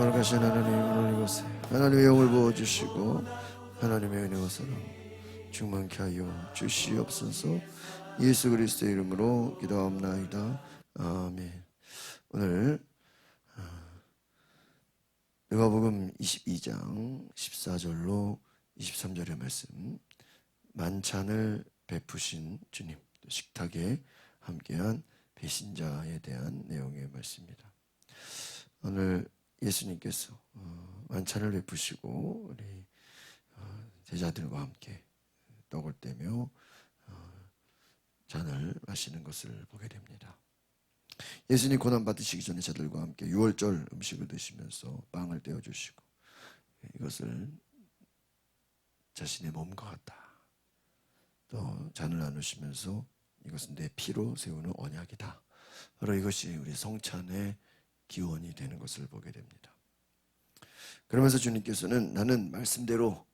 거룩하신 하나님, 오늘 이곳에 하나님의 영을 부어주시고 하나님의 은혜와 사랑 충만케 하여 주시옵소서. 예수 그리스도의 이름으로 기도하옵나이다. 아멘. 오늘 누가복음 22장 14절로 23절의 말씀, 만찬을 베푸신 주님, 식탁에 함께한 배신자에 대한 내용의 말씀입니다. 오늘 예수님께서 만찬을 베푸시고 우리 제자들과 함께 떡을 떼며 잔을 마시는 것을 보게 됩니다. 예수님 고난 받으시기 전에 제자들과 함께 유월절 음식을 드시면서 빵을 떼어 주시고 이것을 자신의 몸과 같다. 또 잔을 나누시면서 이것은 내 피로 세우는 언약이다. 바로 이것이 우리 성찬의 기원이 되는 것을 보게 됩니다. 그러면서 주님께서는 나는 말씀대로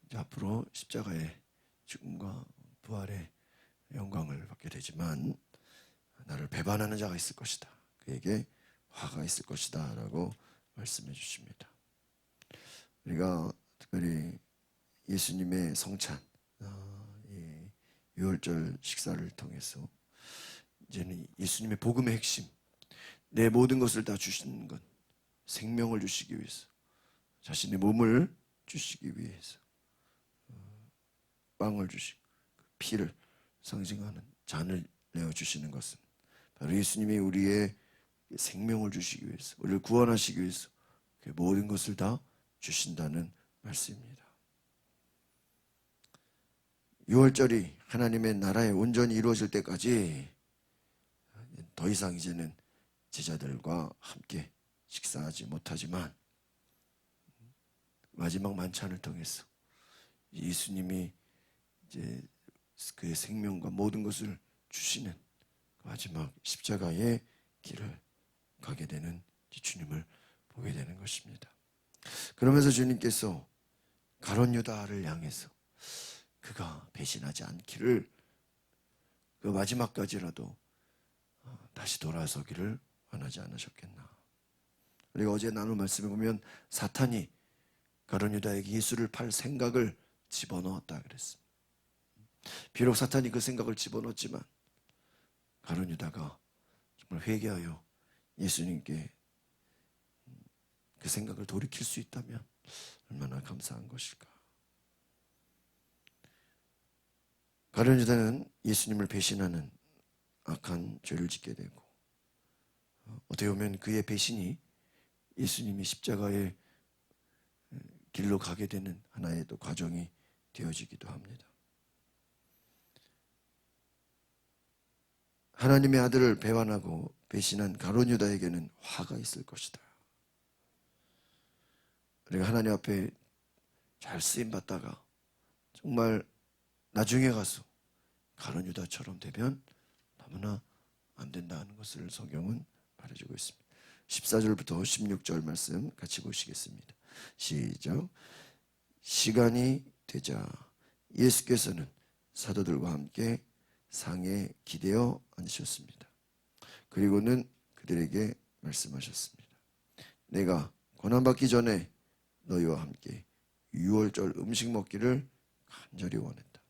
이제 앞으로 십자가의 죽음과 부활의 영광을 받게 되지만 나를 배반하는 자가 있을 것이다. 그에게 화가 있을 것이다 라고 말씀해 주십니다. 우리가 특별히 예수님의 성찬, 이 유월절 식사를 통해서 이제는 예수님의 복음의 핵심, 내 모든 것을 다 주시는 것, 생명을 주시기 위해서, 자신의 몸을 주시기 위해서 빵을 주시고 피를 상징하는 잔을 내어주시는 것은 바로 예수님이 우리의 생명을 주시기 위해서, 우리를 구원하시기 위해서 그 모든 것을 다 주신다는 말씀입니다. 유월절이 하나님의 나라에 온전히 이루어질 때까지 더 이상 이제는 제자들과 함께 식사하지 못하지만 마지막 만찬을 통해서 예수님이 이제 그의 생명과 모든 것을 주시는 마지막 십자가의 길을 가게 되는 주님을 보게 되는 것입니다. 그러면서 주님께서 가룟 유다를 향해서 그가 배신하지 않기를, 그 마지막까지라도 다시 돌아서기를 원하지 않으셨겠나. 우리가 어제 나눈 말씀에 보면 사탄이 가룟 유다에게 예수를 팔 생각을 집어넣었다 그랬습니다. 비록 사탄이 그 생각을 집어넣었지만 가룟 유다가 정말 회개하여 예수님께 그 생각을 돌이킬 수 있다면 얼마나 감사한 것일까. 가룟 유다는 예수님을 배신하는 악한 죄를 짓게 되고, 어떻게 보면 그의 배신이 예수님이 십자가의 길로 가게 되는 하나의 또 과정이 되어지기도 합니다. 하나님의 아들을 배반하고 배신한 가룟 유다에게는 화가 있을 것이다. 우리가 하나님 앞에 잘 쓰임 받다가 정말 나중에 가서 가룟 유다처럼 되면 너무나 안 된다는 것을 성경은 말해주고 있습니다. 14절부터 16절 말씀 같이 보시겠습니다. 시작. 시간이 되자 예수께서는 사도들과 함께 상에 기대어 앉으셨습니다. 그리고는 그들에게 말씀하셨습니다. 내가 고난받기 전에 너희와 함께 유월절 음식 먹기를 간절히 원했다.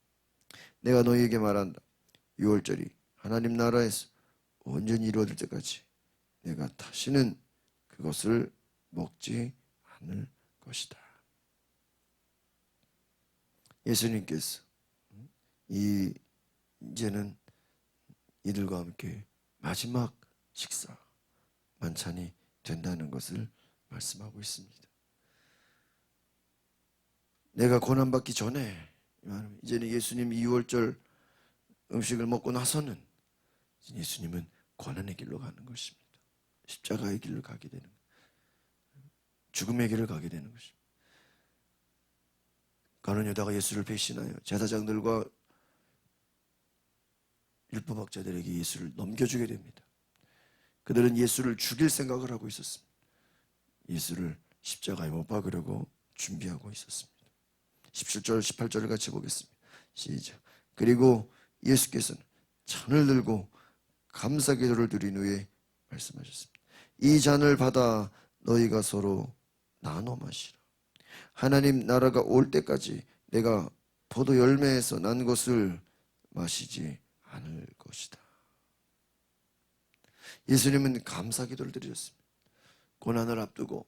내가 너희에게 말한다. 유월절이 하나님 나라에서 온전히 이루어질 때까지 내가 다시는 그것을 먹지 않을 것이다. 예수님께서 이제는 이들과 함께 마지막 식사, 만찬이 된다는 것을 말씀하고 있습니다. 내가 고난받기 전에, 이제는 예수님 유월절 음식을 먹고 나서는 예수님은 고난의 길로 가는 것입니다. 십자가의 길을 가게 되는, 죽음의 길을 가게 되는 것입니다. 가룟 유다가 예수를 배신하여 제사장들과 율법학자들에게 예수를 넘겨주게 됩니다. 그들은 예수를 죽일 생각을 하고 있었습니다. 예수를 십자가에 못 박으려고 준비하고 있었습니다. 17절, 18절을 같이 보겠습니다. 시작. 그리고 예수께서는 잔을 들고 감사기도를 드린 후에 말씀하셨습니다. 이 잔을 받아 너희가 서로 나눠 마시라. 하나님 나라가 올 때까지 내가 포도 열매에서 난 것을 마시지 않을 것이다. 예수님은 감사 기도를 드렸습니다. 고난을 앞두고,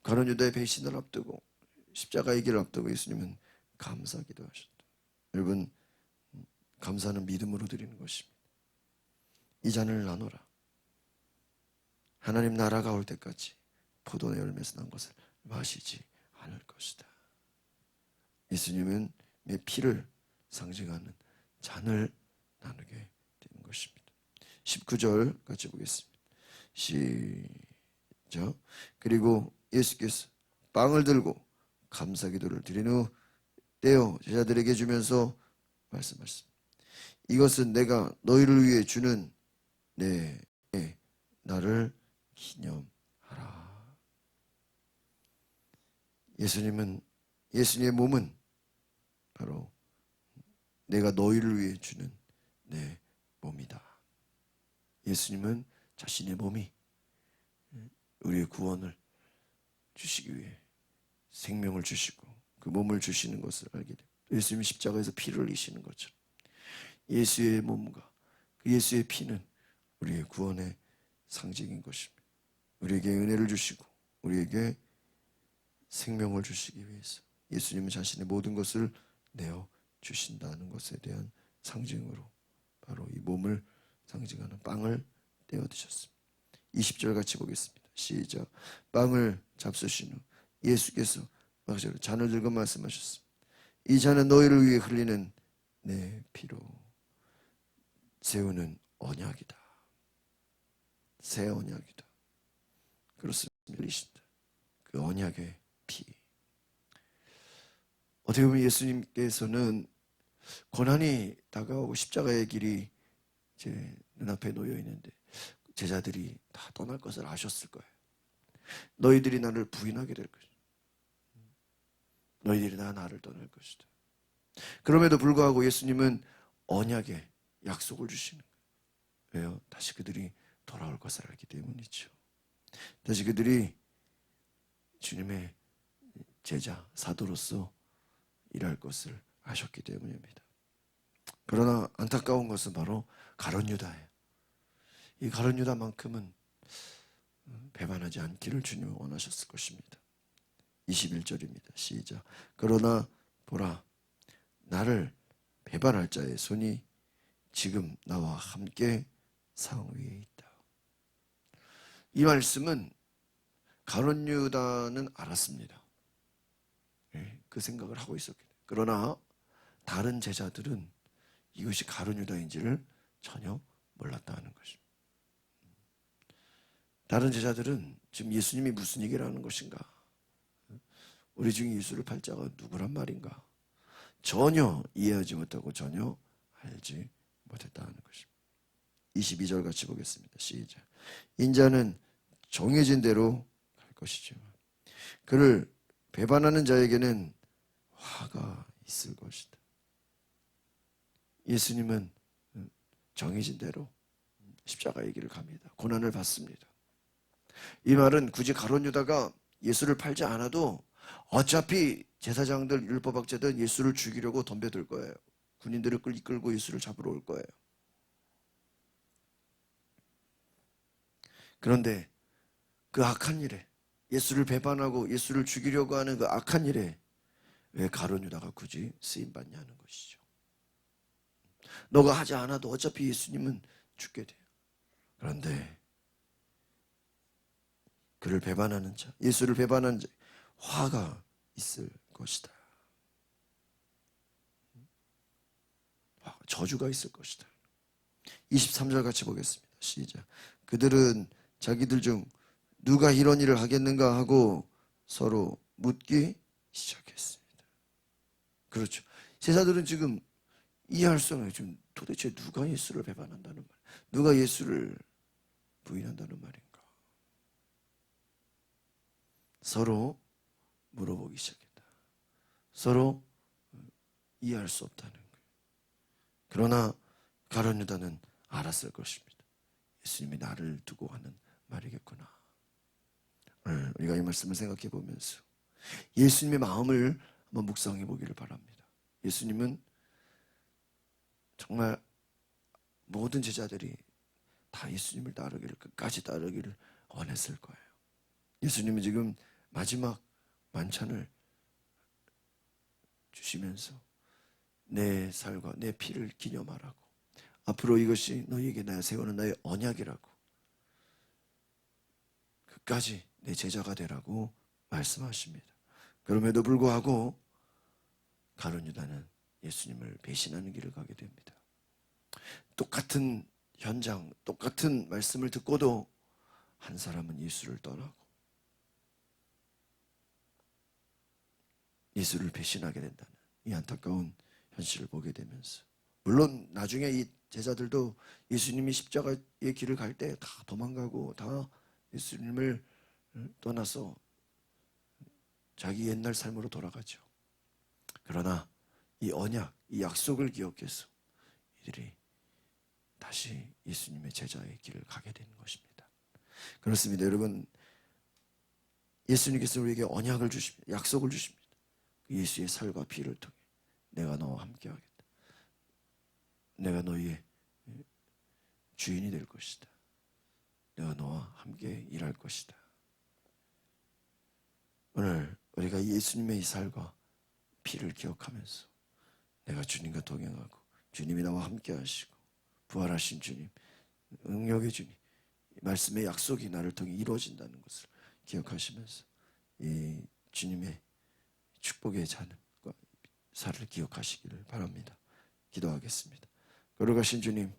가룟 유다의 배신을 앞두고, 십자가의 길을 앞두고 예수님은 감사 기도하셨다. 여러분, 감사는 믿음으로 드리는 것입니다. 이 잔을 나눠라. 하나님 나라가 올 때까지 포도의 열매에서 난 것을 마시지 않을 것이다. 예수님은 내 피를 상징하는 잔을 나누게 되는 것입니다. 19절 같이 보겠습니다. 시작. 그리고 예수께서 빵을 들고 감사 기도를 드린 후 떼어 제자들에게 주면서 말씀하셨습니다. 이것은 내가 너희를 위해 주는 내 나를 기념하라. 예수님의 몸은 바로 내가 너희를 위해 주는 내 몸이다. 예수님은 자신의 몸이 우리의 구원을 주시기 위해 생명을 주시고 그 몸을 주시는 것을 알게 됩니다. 예수님이 십자가에서 피를 흘리시는 것처럼 예수의 몸과 그 예수의 피는 우리의 구원의 상징인 것입니다. 우리에게 은혜를 주시고 우리에게 생명을 주시기 위해서 예수님은 자신의 모든 것을 내어 주신다는 것에 대한 상징으로 바로 이 몸을 상징하는 빵을 떼어 드셨습니다. 20절 같이 보겠습니다. 시작. 빵을 잡수신 후 예수께서 잔을 들고 말씀하셨습니다. 이 잔은 너희를 위해 흘리는 내 피로 세우는 언약이다. 새 언약이다. 그렇습니다. 흘리신다. 그 언약의 피. 어떻게 보면 예수님께서는 고난이 다가오고 십자가의 길이 제 눈앞에 놓여 있는데 제자들이 다 떠날 것을 아셨을 거예요. 너희들이 나를 부인하게 될 것이다. 너희들이 나를 떠날 것이다. 그럼에도 불구하고 예수님은 언약의 약속을 주시는 거예요. 왜요? 다시 그들이 돌아올 것을 알기 때문이죠. 다시 그들이 주님의 제자, 사도로서 일할 것을 아셨기 때문입니다. 그러나 안타까운 것은 바로 가룟 유다예요. 이 가룟 유다만큼은 배반하지 않기를 주님은 원하셨을 것입니다. 21절입니다. 시작. 그러나 보라, 나를 배반할 자의 손이 지금 나와 함께 상 위에 있다. 이 말씀은 가룟 유다는 알았습니다. 그 생각을 하고 있었기 때문에. 그러나 다른 제자들은 이것이 가룟 유다인지를 전혀 몰랐다는 것입니다. 다른 제자들은 지금 예수님이 무슨 얘기를 하는 것인가? 우리 중에 예수를 팔 자가 누구란 말인가? 전혀 이해하지 못하고 전혀 알지 못했다는 것입니다. 22절 같이 보겠습니다. 시작. 인자는 정해진 대로 갈 것이지만 그를 배반하는 자에게는 화가 있을 것이다. 예수님은 정해진 대로 십자가의 길을 갑니다. 고난을 받습니다. 이 말은 굳이 가룟 유다가 예수를 팔지 않아도 어차피 제사장들, 율법학자들 예수를 죽이려고 덤벼들 거예요. 군인들을 이끌고 예수를 잡으러 올 거예요. 그런데 그 악한 일에, 예수를 배반하고 예수를 죽이려고 하는 그 악한 일에 왜 가룟 유다가 굳이 쓰임받냐는 것이죠. 너가 하지 않아도 어차피 예수님은 죽게 돼요. 그런데 그를 배반하는 자, 예수를 배반하는 자, 화가 있을 것이다. 저주가 있을 것이다. 23절 같이 보겠습니다. 시작. 그들은 자기들 중 누가 이런 일을 하겠는가 하고 서로 묻기 시작했습니다. 그렇죠. 제자들은 지금 이해할 수 없어요. 지금 도대체 누가 예수를 배반한다는 말, 누가 예수를 부인한다는 말인가? 서로 물어보기 시작했다. 서로 이해할 수 없다는 거예요. 그러나 가룟 유다는 알았을 것입니다. 예수님이 나를 두고 하는 말이겠구나. 오늘 우리가 이 말씀을 생각해 보면서 예수님의 마음을 한번 묵상해 보기를 바랍니다. 예수님은 정말 모든 제자들이 다 예수님을 따르기를, 끝까지 따르기를 원했을 거예요. 예수님은 지금 마지막 만찬을 주시면서 내 살과 내 피를 기념하라고, 앞으로 이것이 너희에게 내가 세우는 나의 언약이라고, 끝까지 내 제자가 되라고 말씀하십니다. 그럼에도 불구하고 가룟 유다는 예수님을 배신하는 길을 가게 됩니다. 똑같은 현장, 똑같은 말씀을 듣고도 한 사람은 예수를 떠나고 예수를 배신하게 된다는 이 안타까운 현실을 보게 되면서, 물론 나중에 이 제자들도 예수님이 십자가의 길을 갈 때 다 도망가고 다 예수님을 떠나서 자기 옛날 삶으로 돌아가죠. 그러나 이 언약, 이 약속을 기억해서 이들이 다시 예수님의 제자의 길을 가게 되는 것입니다. 그렇습니다. 여러분, 예수님께서 우리에게 언약을 주십니다. 약속을 주십니다. 예수의 살과 피를 통해 내가 너와 함께 하겠다. 내가 너희의 주인이 될 것이다. 내가 너와 함께 일할 것이다. 오늘 우리가 예수님의 이 살과 피를 기억하면서 내가 주님과 동행하고 주님이 나와 함께 하시고 부활하신 주님, 응력의 주님, 말씀의 약속이 나를 통해 이루어진다는 것을 기억하시면서 이 주님의 축복의 잔과 살을 기억하시기를 바랍니다. 기도하겠습니다. 거룩하신 주님,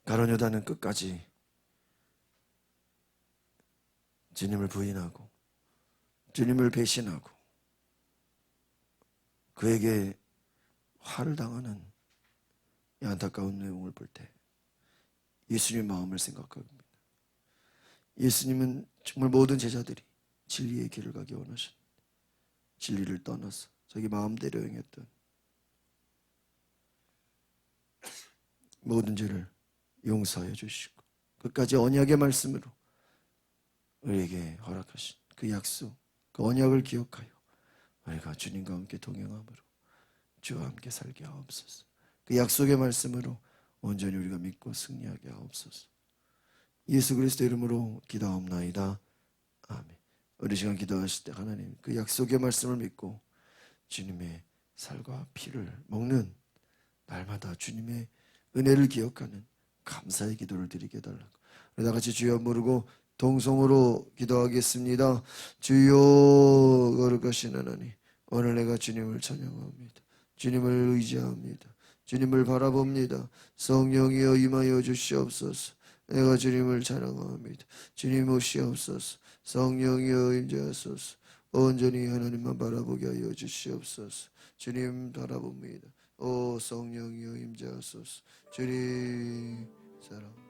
가룟 유다는 끝까지 주님을 부인하고 주님을 배신하고 그에게 화를 당하는 이 안타까운 내용을 볼 때 예수님의 마음을 생각합니다. 예수님은 정말 모든 제자들이 진리의 길을 가기 원하셨는데 진리를 떠나서 자기 마음대로 행했던 모든 죄를 용서하여 주시고 끝까지 언약의 말씀으로 우리에게 허락하신 그 약속, 그 언약을 기억하여 우리가 주님과 함께 동행함으로 주와 함께 살게 하옵소서. 그 약속의 말씀으로 온전히 우리가 믿고 승리하게 하옵소서. 예수 그리스도 이름으로 기도하옵나이다. 아멘. 우리 시간 기도하실 때 하나님 그 약속의 말씀을 믿고 주님의 살과 피를 먹는 날마다 주님의 은혜를 기억하는 감사의 기도를 드리게 해달라고. 우리 다 같이 주여 부르고 동성으로 기도하겠습니다. 주여 거룩하신 하나님, 오늘 내가 주님을 찬양합니다. 주님을 의지합니다. 주님을 바라봅니다. 성령이여 임하여 주시옵소서. 내가 주님을 찬양합니다. 주님 오시옵소서. 성령이여 임재하소서. 온전히 하나님만 바라보게 하여 주시옵소서. 주님 바라봅니다. 오 성령이여 임재하소서. 주님 사랑